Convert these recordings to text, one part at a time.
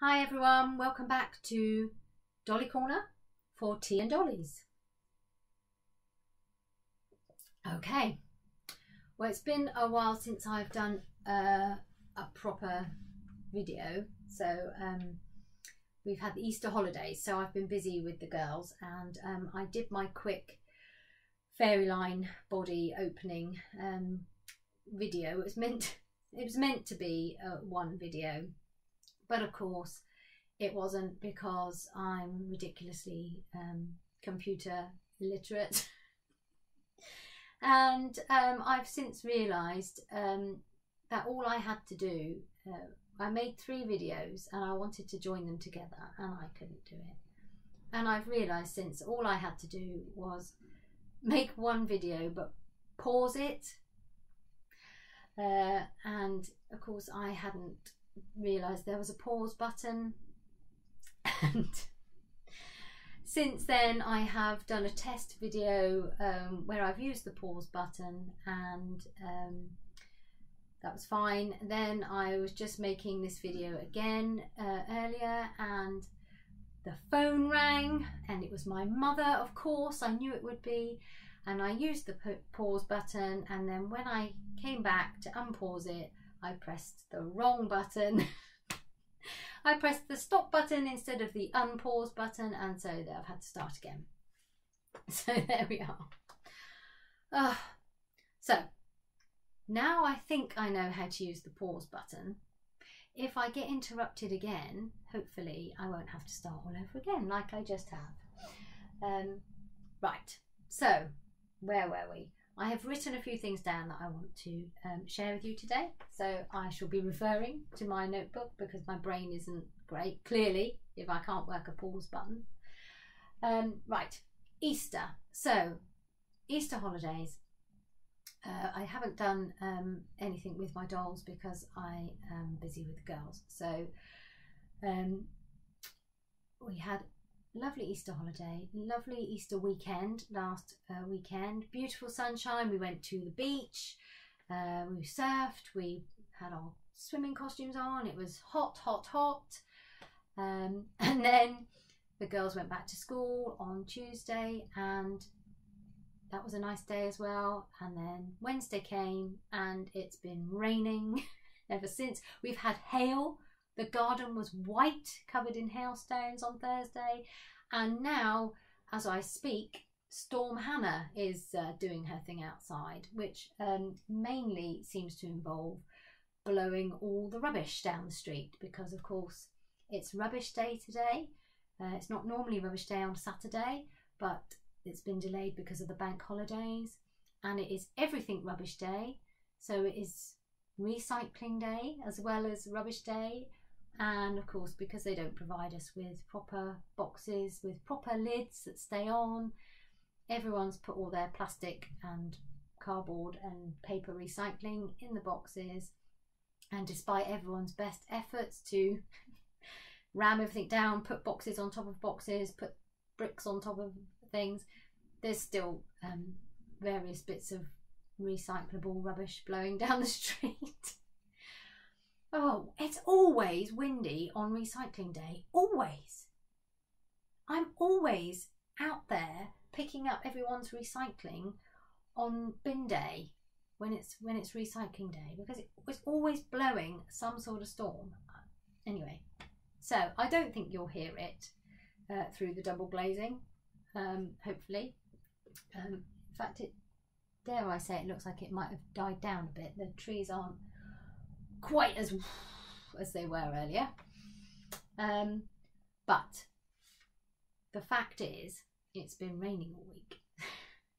Hi everyone, welcome back to Dolly Corner for Tea and Dollies. Okay, well, it's been a while since I've done a proper video. So we've had the Easter holidays, so I've been busy with the girls, and I did my quick fairyline body opening video. It was meant to be one video. But of course, it wasn't, because I'm ridiculously computer illiterate. And I've since realised that all I had to do, I made 3 videos and I wanted to join them together and I couldn't do it. And I've realised since all I had to do was make one video but pause it. And of course I hadn't realised there was a pause button, and since then I have done a test video where I've used the pause button, and that was fine. Then I was just making this video again earlier, and the phone rang, and it was my mother, of course. I knew it would be, and I used the pause button, and then when I came back to unpause it, I pressed the wrong button. I pressed the stop button instead of the unpause button, and so I've had to start again. So there we are. So now I think I know how to use the pause button. If I get interrupted again, hopefully I won't have to start all over again like I just have. Right, so where were we? I have written a few things down that I want to share with you today. So I shall be referring to my notebook because my brain isn't great, clearly, if I can't work a pause button. Right, Easter. So, Easter holidays. I haven't done anything with my dolls because I am busy with the girls. So we had lovely Easter holiday, lovely Easter weekend last weekend. Beautiful sunshine. We went to the beach, we surfed, we had our swimming costumes on. It was hot, hot, hot. And then the girls went back to school on Tuesday, and that was a nice day as well. And then Wednesday came and it's been raining ever since. We've had hail. The garden was white, covered in hailstones on Thursday. And now, as I speak, Storm Hannah is doing her thing outside, which mainly seems to involve blowing all the rubbish down the street, because, of course, it's rubbish day today. It's not normally rubbish day on Saturday, but it's been delayed because of the bank holidays. And it is everything rubbish day. So it is recycling day as well as rubbish day. And of course, because they don't provide us with proper boxes with proper lids that stay on, everyone's put all their plastic and cardboard and paper recycling in the boxes. And despite everyone's best efforts to ram everything down, put boxes on top of boxes, put bricks on top of things, there's still various bits of recyclable rubbish blowing down the street. Oh, it's always windy on recycling day, always. I'm always out there picking up everyone's recycling on bin day when it's recycling day, because it was always blowing some sort of storm. Anyway, so I don't think you'll hear it through the double glazing, hopefully. In fact, dare I say, it looks like it might have died down a bit. The trees aren't quite as they were earlier, but the fact is it's been raining all week.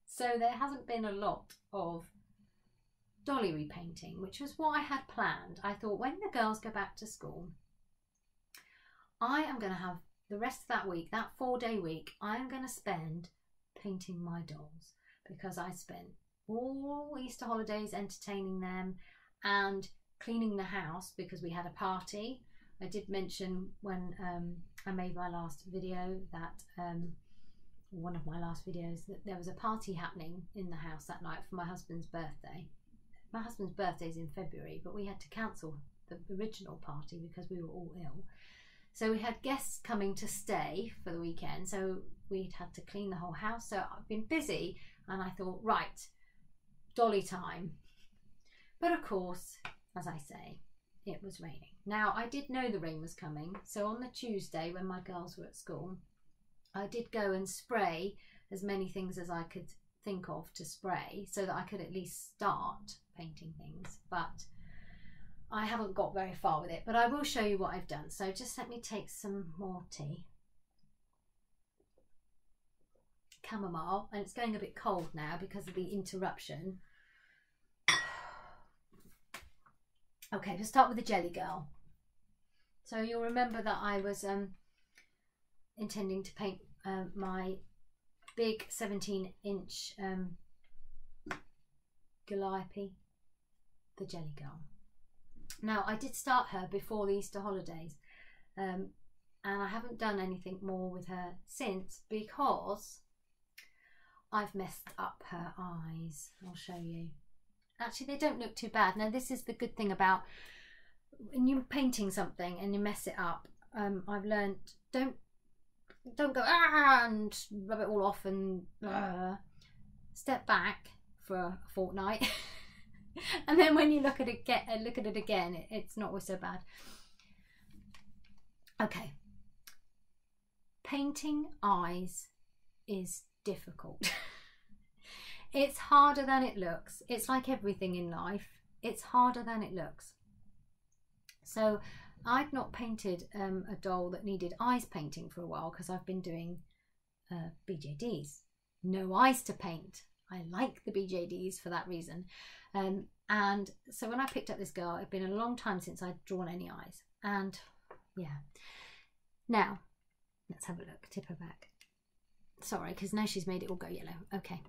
So there hasn't been a lot of dolly repainting, which was what I had planned. I thought, when the girls go back to school, I am going to have the rest of that week, that 4-day week, I am going to spend painting my dolls, because I spent all Easter holidays entertaining them and cleaning the house because we had a party. I did mention when I made my last video that one of my last videos, that there was a party happening in the house that night for my husband's birthday. My husband's birthday is in February, but we had to cancel the original party because we were all ill. So we had guests coming to stay for the weekend, so we'd had to clean the whole house. So I've been busy, and I thought, right, dolly time. But of course, as I say, it was raining. Now, I did know the rain was coming, so on the Tuesday when my girls were at school, I did go and spray as many things as I could think of to spray so that I could at least start painting things, but I haven't got very far with it. But I will show you what I've done. So just let me take some more tea. Chamomile, and it's going a bit cold now because of the interruption. Okay, let's start with the jelly girl. So you'll remember that I was intending to paint my big 17-inch Calliope, the jelly girl. Now, I did start her before the Easter holidays, and I haven't done anything more with her since because I've messed up her eyes. I'll show you. Actually, they don't look too bad. Now, this is the good thing about when you're painting something and you mess it up. I've learned, don't go and rub it all off and step back for a fortnight. And then when you look at it again, it's not always so bad. Okay. Painting eyes is difficult. It's harder than it looks. It's like everything in life. It's harder than it looks. So I'd not painted a doll that needed eyes painting for a while because I've been doing BJDs. No eyes to paint. I like the BJDs for that reason. And so when I picked up this girl, it'd been a long time since I'd drawn any eyes. And yeah. Now, let's have a look. Tip her back. Sorry, because now she's made it all go yellow. Okay.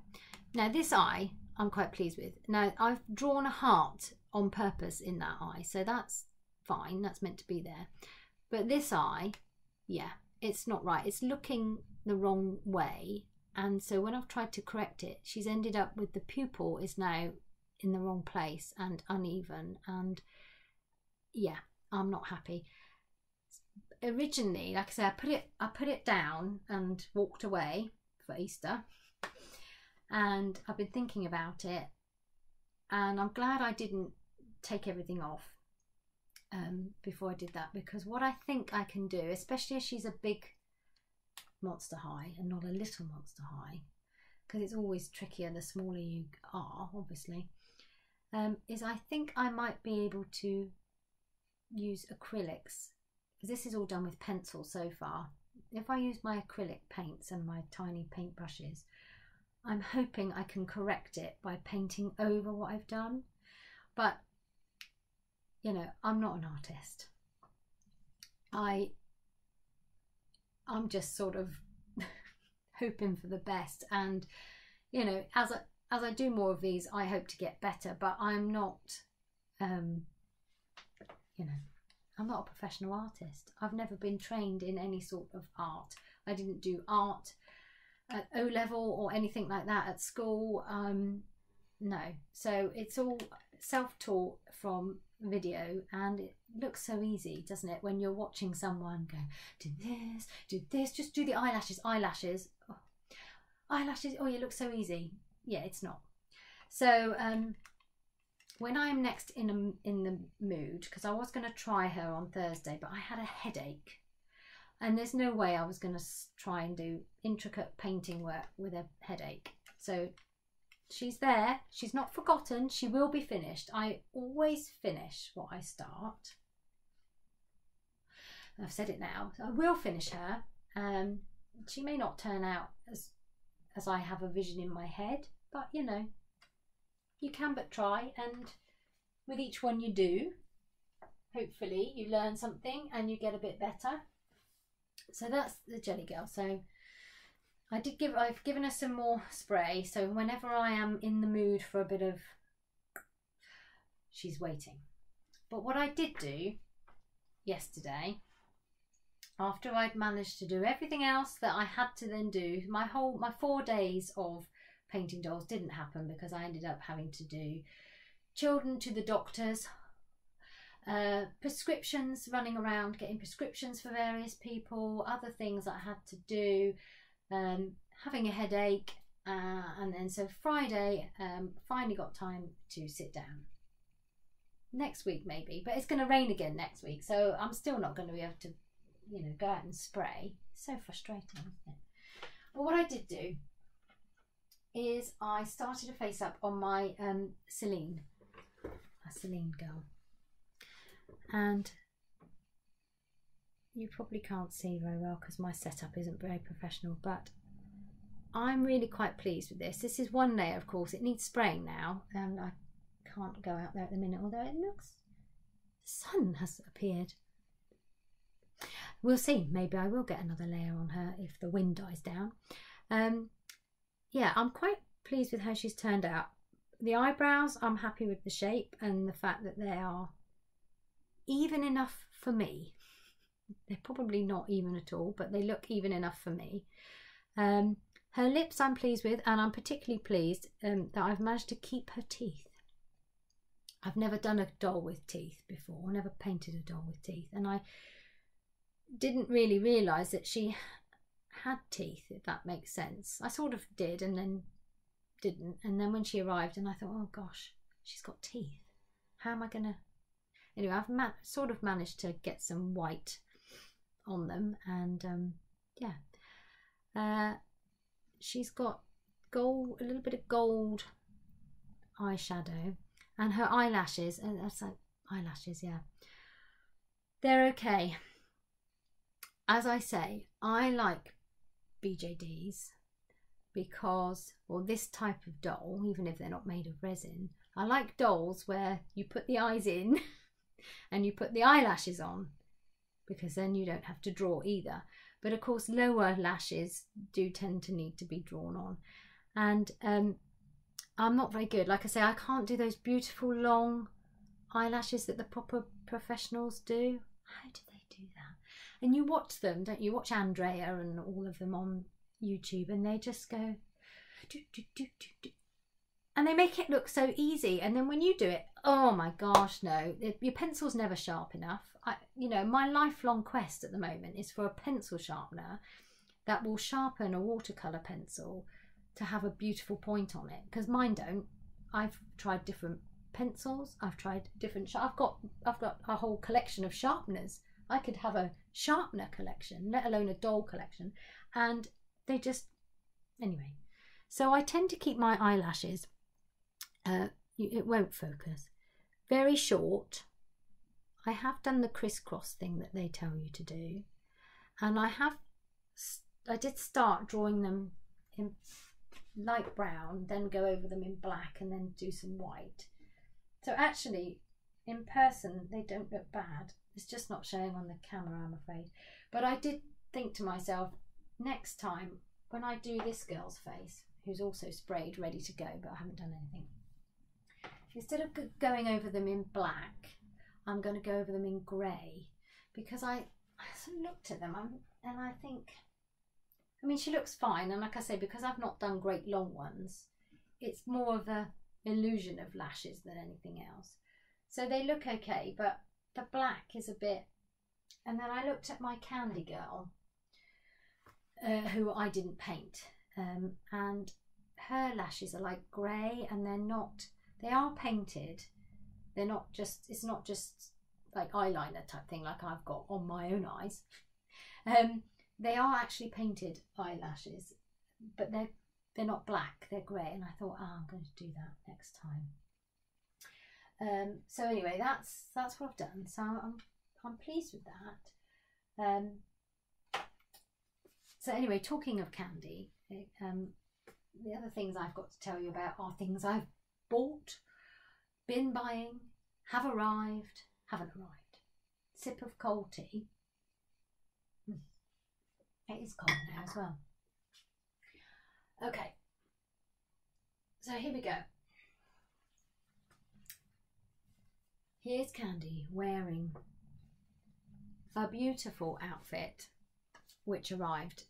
Now this eye, I'm quite pleased with. Now, I've drawn a heart on purpose in that eye. So that's fine. That's meant to be there. But this eye, yeah, it's not right. It's looking the wrong way. And so when I've tried to correct it, she's ended up with the pupil is now in the wrong place and uneven. And yeah, I'm not happy. Originally, like I said, I put it down and walked away for Easter. And I've been thinking about it. And I'm glad I didn't take everything off before I did that. Because what I think I can do, especially as she's a big monster high and not a little monster high, because it's always trickier the smaller you are, obviously, is I think I might be able to use acrylics. This is all done with pencil so far. If I use my acrylic paints and my tiny paint brushes, I'm hoping I can correct it by painting over what I've done. But, you know, I'm not an artist. I'm just sort of hoping for the best. And, you know, as I do more of these, I hope to get better. But I'm not, you know, I'm not a professional artist. I've never been trained in any sort of art. I didn't do art at O-level or anything like that at school. No. So it's all self-taught from video, and it looks so easy, doesn't it, when you're watching someone go, do this, just do the eyelashes, oh, eyelashes, oh, you look so easy. Yeah, it's not. So when I'm next in the mood, because I was going to try her on Thursday, but I had a headache. And there's no way I was going to try and do intricate painting work with a headache. So she's there. She's not forgotten. She will be finished. I always finish what I start. I've said it now. So I will finish her. She may not turn out as I have a vision in my head. But, you know, you can but try. And with each one you do, hopefully you learn something and you get a bit better. So that's the jelly girl. So I've given her some more spray. So whenever I am in the mood for a bit of, she's waiting. But what I did do yesterday, after I'd managed to do everything else that I had to then do, my 4 days of painting dolls didn't happen because I ended up having to do children to the doctors, prescriptions, running around getting prescriptions for various people, other things I had to do, having a headache, and then so Friday finally got time to sit down. Next week maybe, but it's going to rain again next week, so I'm still not going to be able to, you know, go out and spray. It's so frustrating, isn't it? But what I did do is I started a face up on my Celine girl, and you probably can't see very well because my setup isn't very professional, but I'm really quite pleased with this. This is one layer, of course. It needs spraying now, and I can't go out there at the minute, although it looks, the sun has appeared. We'll see, maybe I will get another layer on her if the wind dies down. Yeah, I'm quite pleased with how she's turned out. The eyebrows, I'm happy with the shape and the fact that they are even enough for me. They're probably not even at all, but they look even enough for me. Her lips I'm pleased with, and I'm particularly pleased that I've managed to keep her teeth. I've never done a doll with teeth before, never painted a doll with teeth, and I didn't really realise that she had teeth, if that makes sense. I sort of did and then didn't, and then when she arrived and I thought, oh gosh, she's got teeth. How am I gonna... Anyway, I've sort of managed to get some white on them, and yeah. She's got gold, a little bit of gold eyeshadow, and her eyelashes, and that's like eyelashes, yeah, they're okay. As I say, I like BJDs because, well, this type of doll, even if they're not made of resin, I like dolls where you put the eyes in and you put the eyelashes on, because then you don't have to draw either. But of course lower lashes do tend to need to be drawn on, and I'm not very good. Like I say, I can't do those beautiful long eyelashes that the proper professionals do. How do they do that? And you watch them, don't you? Watch Andrea and all of them on YouTube, and they just go do, do, do, do, do. And they make it look so easy, and then when you do it, oh my gosh, no, your pencil's never sharp enough. You know, my lifelong quest at the moment is for a pencil sharpener that will sharpen a watercolour pencil to have a beautiful point on it, because mine don't. I've tried different pencils, I've tried different, I've got a whole collection of sharpeners. I could have a sharpener collection, let alone a doll collection, and they just, anyway. So I tend to keep my eyelashes, it won't focus, very short. I have done the crisscross thing that they tell you to do, and I did start drawing them in light brown, then go over them in black, and then do some white. So actually in person they don't look bad. It's just not showing on the camera, I'm afraid. But I did think to myself, next time when I do this girl's face, who's also sprayed ready to go, but I haven't done anything, instead of going over them in black, I'm going to go over them in grey, because I sort of looked at them and I think, I mean, she looks fine, and like I say, because I've not done great long ones, it's more of the illusion of lashes than anything else. So they look okay, but the black is a bit... And then I looked at my Candy girl, who I didn't paint, and her lashes are like grey, and they're not... They are painted. They're not just... It's not just like eyeliner type thing like I've got on my own eyes. They are actually painted eyelashes, but they're not black, they're grey, and I thought, oh, I'm going to do that next time. So anyway, that's what I've done. So I'm pleased with that. So anyway, talking of Candy, the other things I've got to tell you about are things I've bought, been buying, have arrived, haven't arrived. Sip of cold tea. It is cold now as well. Okay, so here we go. Here's Candy wearing a beautiful outfit which arrived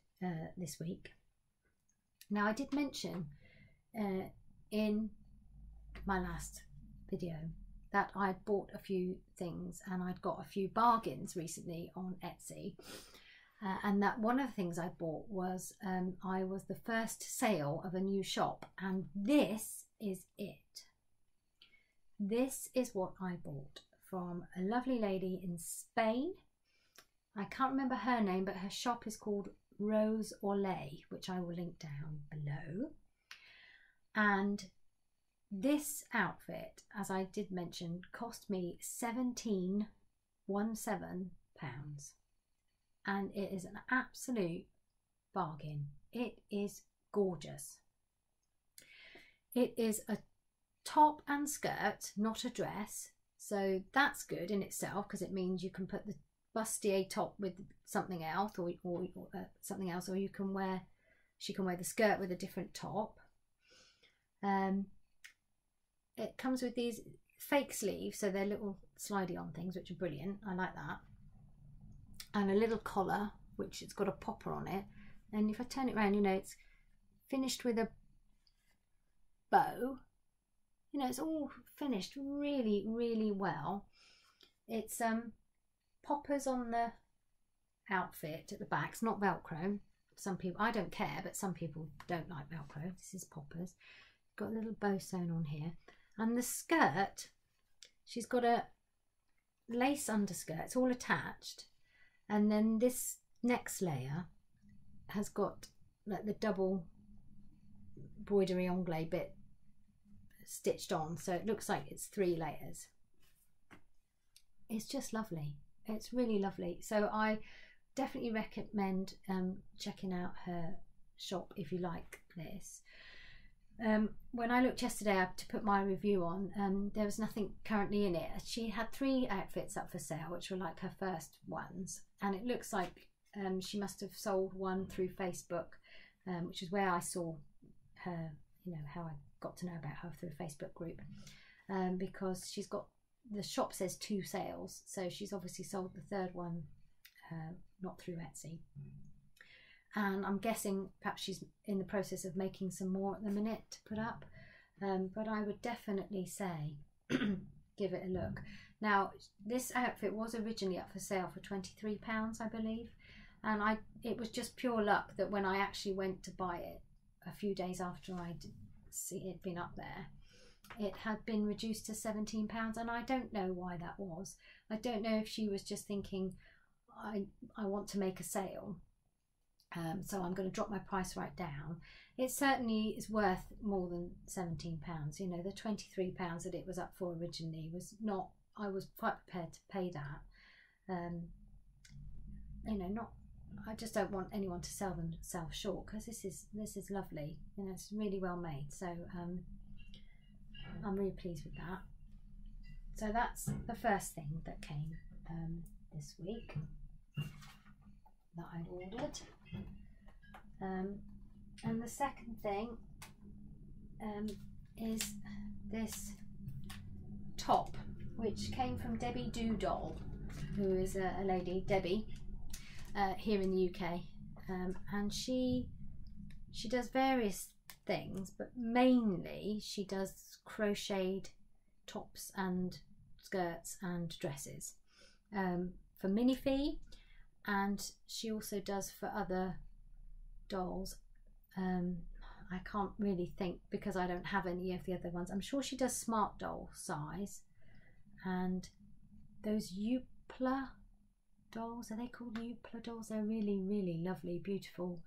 this week. Now, I did mention in my last video that I'd bought a few things and I'd got a few bargains recently on Etsy. And that one of the things I bought was, I was the first sale of a new shop, and this is it. This is what I bought from a lovely lady in Spain. I can't remember her name, but her shop is called Rose Orlay, which I will link down below. And this outfit, as I did mention, cost me £17.17, and it is an absolute bargain. It is gorgeous. It is a top and skirt, not a dress, so that's good in itself, because it means you can put the bustier top with something else, or something else, or she can wear the skirt with a different top. It comes with these fake sleeves, so they're little slidey on things, which are brilliant. I like that. And a little collar, which it's got a popper on it. And if I turn it around, you know, it's finished with a bow. You know, it's all finished really, really well. It's poppers on the outfit at the back. It's not Velcro. Some people, I don't care, but some people don't like Velcro. This is poppers. Got a little bow sewn on here. And the skirt, she's got a lace underskirt. It's all attached. And then this next layer has got like the double broidery anglais bit stitched on, so it looks like it's 3 layers. It's just lovely. It's really lovely. So I definitely recommend checking out her shop if you like this. When I looked yesterday to put my review on, there was nothing currently in it. She had 3 outfits up for sale, which were like her first ones, and it looks like she must have sold one through Facebook, which is where I saw her, you know, how I got to know about her through a Facebook group, because she's got, the shop says 2 sales, so she's obviously sold the 3rd one, not through Etsy. And I'm guessing perhaps she's in the process of making some more at the minute to put up, but I would definitely say give it a look. Now, this outfit was originally up for sale for £23, I believe, and it was just pure luck that when I actually went to buy it a few days after I'd see it been up there, it had been reduced to £17, and I don't know why that was. I don't know if she was just thinking, I want to make a sale, so I'm going to drop my price right down. It certainly is worth more than £17. You know, the £23 that it was up for originally was not, I was quite prepared to pay that. You know, not, I just don't want anyone to sell themselves short, because this is lovely. You know, it's really well made. So I'm really pleased with that. So that's the first thing that came this week that I ordered. And the second thing is this top, which came from Debbie Doodle, who is a lady, Debbie, here in the UK, and she does various things, but mainly she does crocheted tops and skirts and dresses for Minifee, and she also does for other dolls. I can't really think because I don't have any of the other ones. I'm sure she does Smart Doll size, and those Youpla dolls, are they called Youpla dolls? They're really, really lovely, beautiful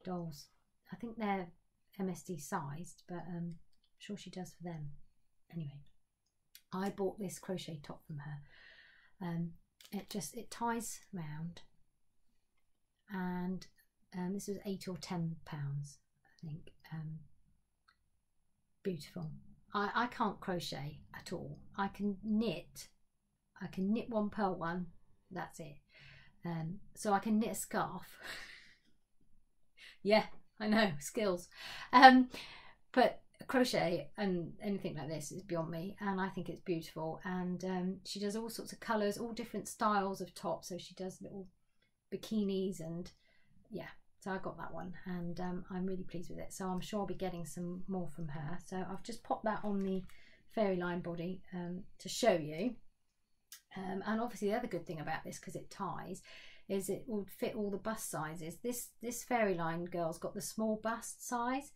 dolls. I think they're MSD sized, but I'm sure she does for them. Anyway, I bought this crochet top from her. It ties round, and this was £8 or £10, I think. Beautiful. I can't crochet at all. I can knit one, purl one, that's it. So I can knit a scarf. Yeah, I know, skills. But crochet and anything like this is beyond me, and I think it's beautiful. And she does all sorts of colours, all different styles of tops. So she does little bikinis, and yeah, so I got that one, and I'm really pleased with it. So I'm sure I'll be getting some more from her. So I've just popped that on the Fairyline body to show you. And obviously the other good thing about this, because it ties, is it will fit all the bust sizes. This Fairyline girl's got the small bust size,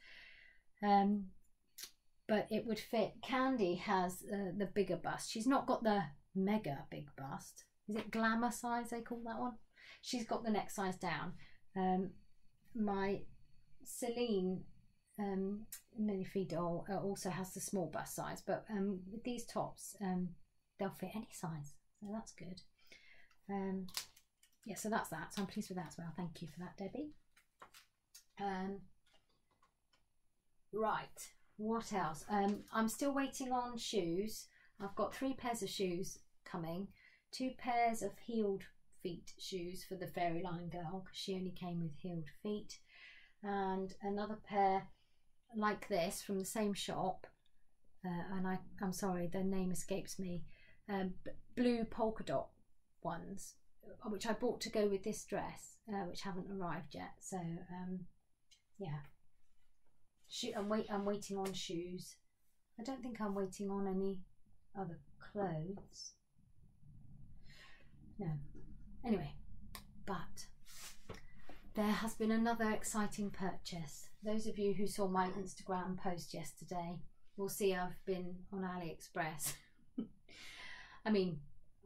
but it would fit. Candy has the bigger bust. She's not got the mega big bust. Is it glamour size they call that one? She's got the next size down. My Celine minifee doll also has the small bust size, but with these tops they'll fit any size, so that's good. Yeah, so that's that. So I'm pleased with that as well. Thank you for that, Debbie. Right, what else? I'm still waiting on shoes. I've got 3 pairs of shoes coming, 2 pairs of heeled feet shoes for the Fairyline girl, because she only came with heeled feet, and another pair like this from the same shop, and I'm sorry, the name escapes me, blue polka dot ones, which I bought to go with this dress, which haven't arrived yet. So yeah, I'm waiting on shoes. I don't think I'm waiting on any other clothes, no. Anyway, but there has been another exciting purchase. Those of you who saw my Instagram post yesterday will see I've been on AliExpress. I mean,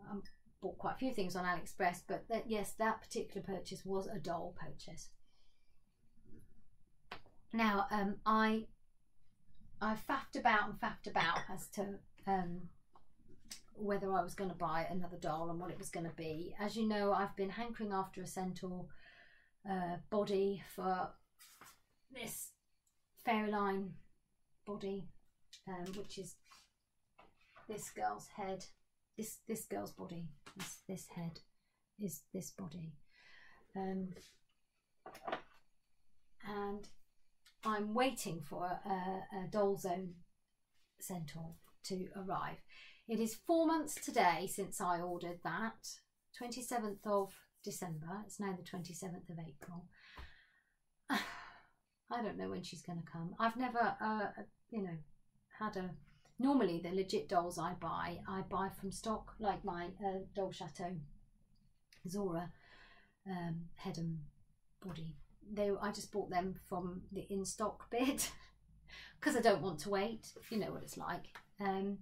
I bought quite a few things on AliExpress, but yes, that particular purchase was a doll purchase. Now, I faffed about as to whether I was going to buy another doll and what it was going to be. As you know, I've been hankering after a centaur body for this Fairyline body, which is this girl's head. This girl's body. This head is this body, and I'm waiting for a Doll Zone centaur to arrive. It is 4 months today since I ordered that, 27th of December. It's now the 27th of April. I don't know when she's going to come. I've never, you know, had a... Normally the legit dolls I buy from stock, like my Doll Chateau Zora head and body. I just bought them from the in-stock bit because I don't want to wait. You know what it's like. I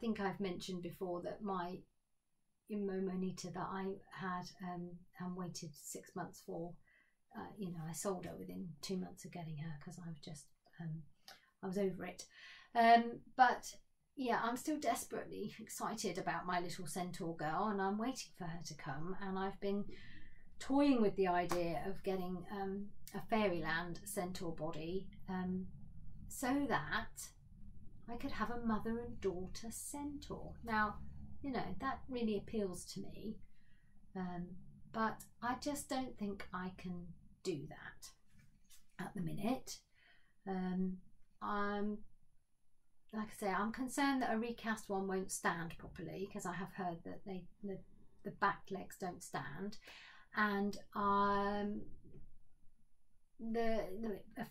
think I've mentioned before that my Momonita that I had and waited 6 months for, you know, I sold her within 2 months of getting her because I was just I was over it. But yeah, I'm still desperately excited about my little centaur girl, and I'm waiting for her to come, and I've been toying with the idea of getting a Fairyland centaur body, so that I could have a mother and daughter centaur. Now, you know, that really appeals to me, but I just don't think I can do that at the minute. Like I say, I'm concerned that a recast one won't stand properly, because I have heard that the back legs don't stand, and a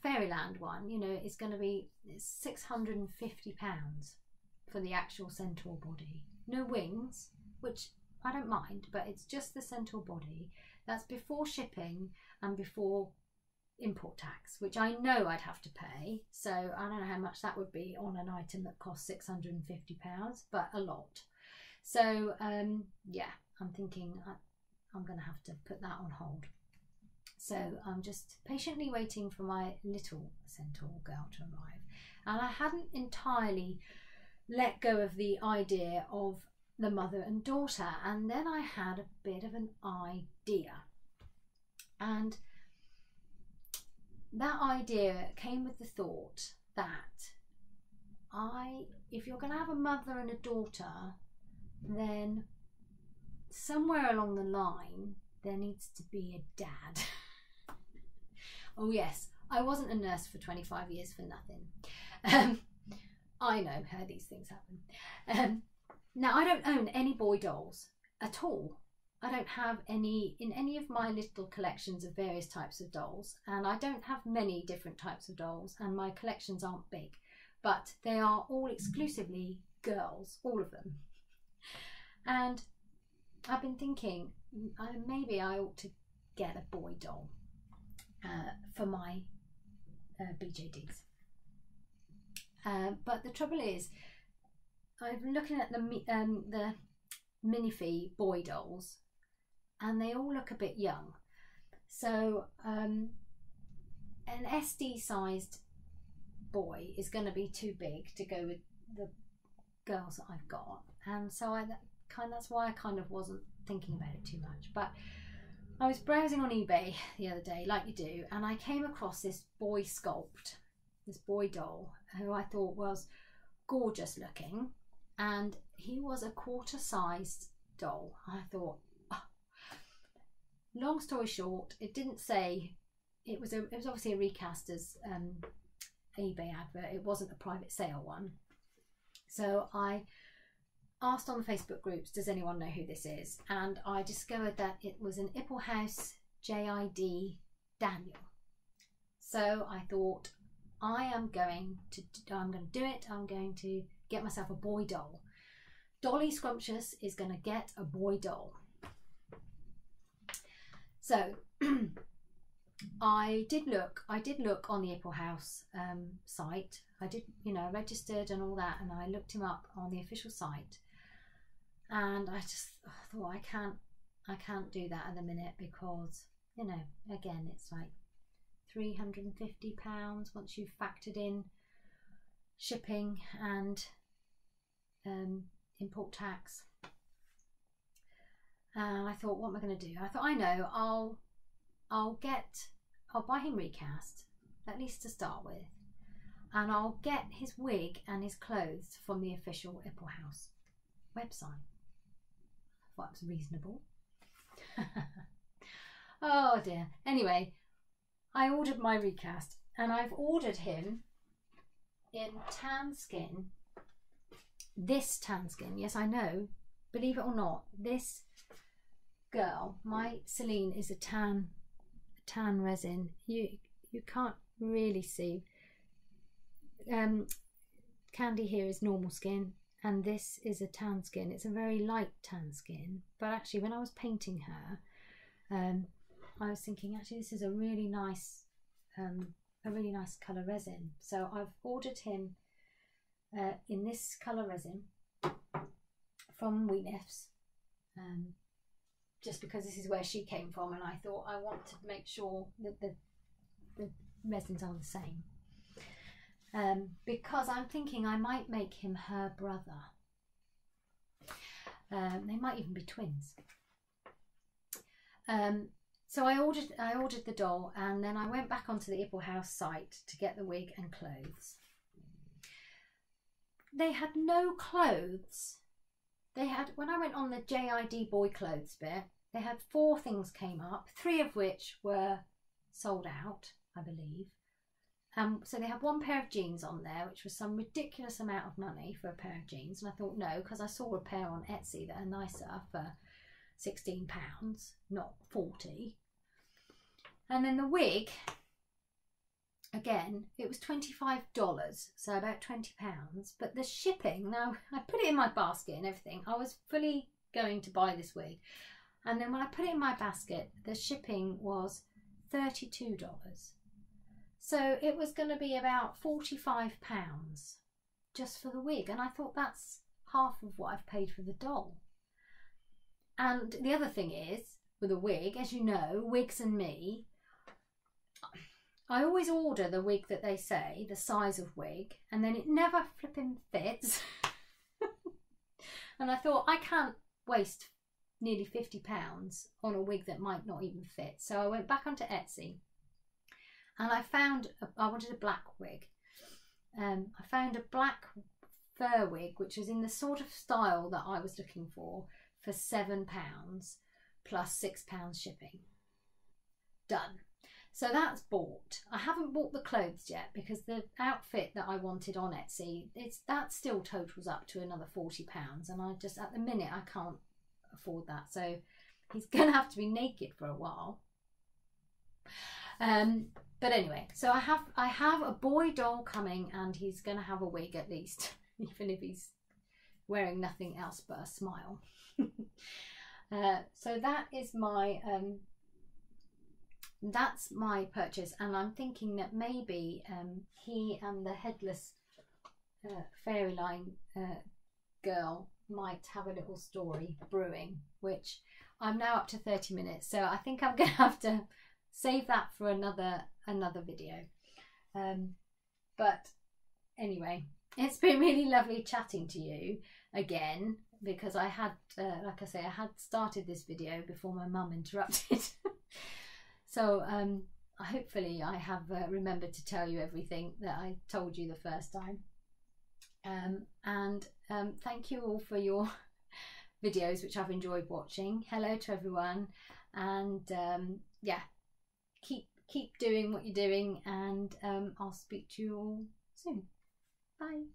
Fairyland one, you know, is going to be £650 for the actual centaur body. No wings, which I don't mind, but it's just the centaur body. That's before shipping and before import tax, which I know I'd have to pay. So I don't know how much that would be on an item that costs £650, but a lot. So yeah, I'm thinking I'm going to have to put that on hold. So I'm just patiently waiting for my little centaur girl to arrive. And I hadn't entirely let go of the idea of the mother and daughter, and then I had a bit of an idea, and that idea came with the thought that if you're going to have a mother and a daughter, then somewhere along the line there needs to be a dad. Oh yes, I wasn't a nurse for 25 years for nothing. I know how these things happen. Now, I don't own any boy dolls at all. I don't have any in any of my little collections of various types of dolls, and I don't have many different types of dolls, and my collections aren't big, but they are all exclusively girls, all of them. And I've been thinking maybe I ought to get a boy doll for my BJDs. But the trouble is, I've been looking at the Minifee boy dolls, and they all look a bit young. So an SD sized boy is going to be too big to go with the girls that I've got, and so that's why I kind of wasn't thinking about it too much. But I was browsing on eBay the other day, like you do, and I came across this boy sculpt, this boy doll, who I thought was gorgeous looking, and he was a quarter sized doll. I thought, oh. Long story short, it didn't say, it was obviously a recasters eBay advert. It wasn't a private sale one. So I asked on the Facebook groups, does anyone know who this is? And I discovered that it was an Ipplehouse JID Daniel. So I thought, I'm going to do it. I'm going to get myself a boy doll. Dolly Scrumptious is going to get a boy doll. So I did look on the Ipplehouse site. I did, registered and all that, and I looked him up on the official site. And I just thought, I can't do that at the minute, because, again, it's like £350 once you've factored in shipping and import tax. And I thought, what am I going to do? I thought, I know, I'll buy him recast, at least to start with, and I'll get his wig and his clothes from the official Ipplehouse website. I thought it was reasonable. Oh dear. Anyway, I ordered my recast, and I've ordered him in tan skin. This tan skin, yes, I know, believe it or not, this girl, my Celine, is a tan resin. You can't really see. Candy here is normal skin, and this is a tan skin. It's a very light tan skin, but actually when I was painting her, I was thinking, actually this is a really nice colour resin. So I've ordered him in this colour resin from Weenif's, just because this is where she came from, and I thought I want to make sure that the resins are the same. Because I'm thinking I might make him her brother. They might even be twins. So I ordered the doll, and then I went back onto the Ipplehouse site to get the wig and clothes. They had no clothes. They had, when I went on the JID boy clothes bit, they had 4 things came up, 3 of which were sold out, I believe. So they had 1 pair of jeans on there, which was some ridiculous amount of money for a pair of jeans. And I thought, no, because I saw a pair on Etsy that are nicer for £16, not 40. And then the wig, again, it was $25, so about £20. But the shipping, now I put it in my basket and everything. I was fully going to buy this wig. And then when I put it in my basket, the shipping was $32. So it was going to be about £45 just for the wig. And I thought, that's half of what I've paid for the doll. And the other thing is, with a wig, as you know, Wigs and Me, I always order the wig that they say, the size of wig, and then it never flipping fits. And I thought, I can't waste nearly £50 on a wig that might not even fit. So I went back onto Etsy, and I wanted a black wig. I found a black fur wig, which was in the sort of style that I was looking for £7 plus £6 shipping. Done. So that's bought. I haven't bought the clothes yet, because the outfit that I wanted on Etsy, that still totals up to another £40, and I just, at the minute, I can't afford that. So He's gonna have to be naked for a while. But anyway, so I have a boy doll coming, and he's gonna have a wig at least, even if he's wearing nothing else but a smile. So that is my that's my purchase, and I'm thinking that maybe he and the headless fairyline girl might have a little story brewing, which I'm now up to 30 minutes, so I think I'm gonna have to save that for another video. But anyway, it's been really lovely chatting to you again, because I had like I say, I had started this video before my mum interrupted. So hopefully I have remembered to tell you everything that I told you the first time. And thank you all for your videos, which I've enjoyed watching. Hello to everyone, and yeah, keep doing what you're doing, and I'll speak to you all soon. Bye.